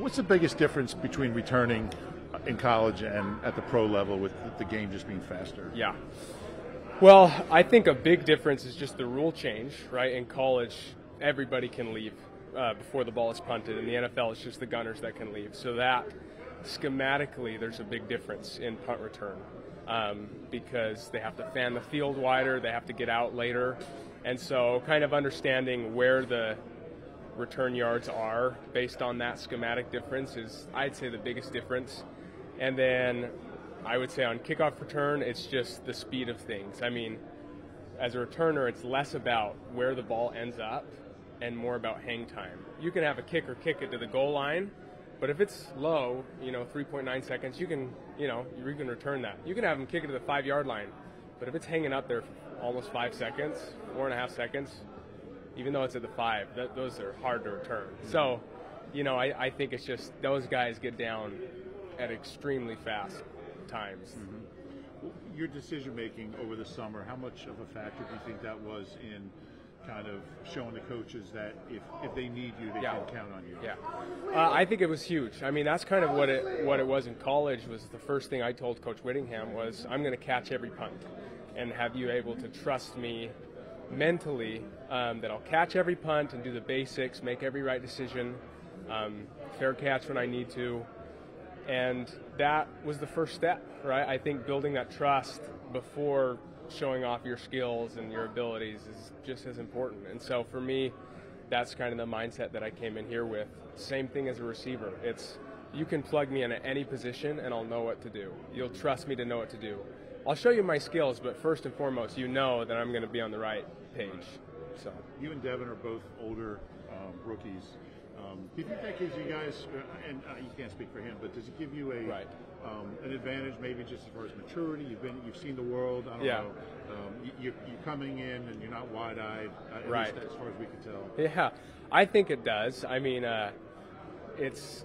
What's the biggest difference between returning in college and at the pro level with the game just being faster? Yeah. Well, I think a big difference is just the rule change, right? In college, everybody can leave before the ball is punted. In the NFL, it's just the gunners that can leave. So that, schematically, there's a big difference in punt return because they have to fan the field wider, they have to get out later. And so kind of understanding where the return yards are based on that schematic difference is, I'd say, the biggest difference. And then I would say on kickoff return, it's just the speed of things. I mean, as a returner, it's less about where the ball ends up and more about hang time. You can have a kicker kick it to the goal line, but if it's low, 3.9 seconds, you can return that. You can have them kick it to the 5-yard line, but if it's hanging up there for almost 5 seconds, 4.5 seconds, even though it's at the 5, those are hard to return. So, I think it's just those guys get down at extremely fast times. Mm-hmm. Your decision making over the summer, how much of a factor do you think that was in kind of showing the coaches that if they need you, they can count on you? Yeah, I think it was huge. I mean, that's kind of what it was in college. Was the first thing I told Coach Whittingham was, I'm going to catch every punt and have you able to trust me mentally that I'll catch every punt and do the basics, make every right decision, fair catch when I need to. And that was the first step, right? I think building that trust before showing off your skills and your abilities is just as important. And so for me, that's kind of the mindset that I came in here with. Same thing as a receiver. It's, you can plug me in at any position and I'll know what to do. You'll trust me to know what to do. I'll show you my skills, but first and foremost, that I'm going to be on the right page. So you and Devin are both older rookies. Do you think that gives you guys, and you can't speak for him, but does it give you an advantage, maybe just as far as maturity? You've seen the world. I don't know. You're coming in and you're not wide-eyed, at least as far as we can tell. Yeah, I think it does. I mean, it's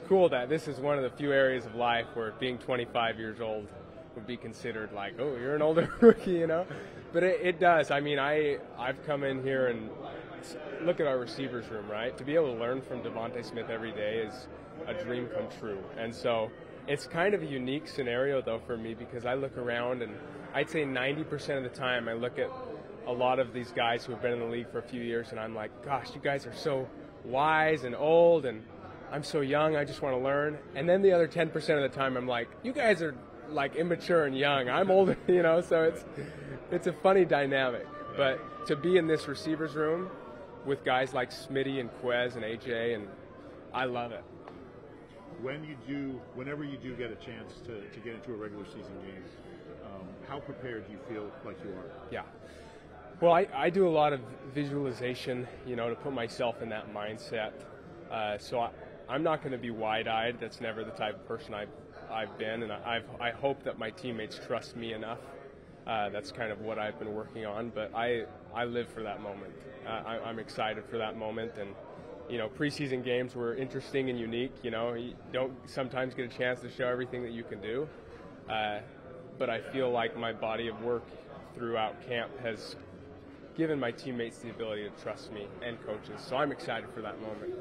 cool that this is one of the few areas of life where being 25 years old would be considered like, oh, you're an older rookie, But it does. I mean, I've come in here and look at our receivers room, right? To be able to learn from Devontae Smith every day is a dream come true. And so it's kind of a unique scenario, though, for me, because I look around and I'd say 90% of the time I look at a lot of these guys who have been in the league for a few years and I'm like, gosh, you guys are so wise and old and I'm so young, I just want to learn. And then the other 10% of the time I'm like, you guys are like immature and young. I'm older, so it's a funny dynamic. But to be in this receivers room with guys like Smitty and Quez and AJ, and I love it. Whenever you do get a chance to get into a regular season game, how prepared do you feel like you are? Yeah. Well, I do a lot of visualization, to put myself in that mindset. So I'm not going to be wide-eyed. That's never the type of person I've been, and I hope that my teammates trust me enough. That's kind of what I've been working on, but I live for that moment. I'm excited for that moment, and preseason games were interesting and unique. You don't sometimes get a chance to show everything that you can do, but I feel like my body of work throughout camp has given my teammates the ability to trust me and coaches, so I'm excited for that moment.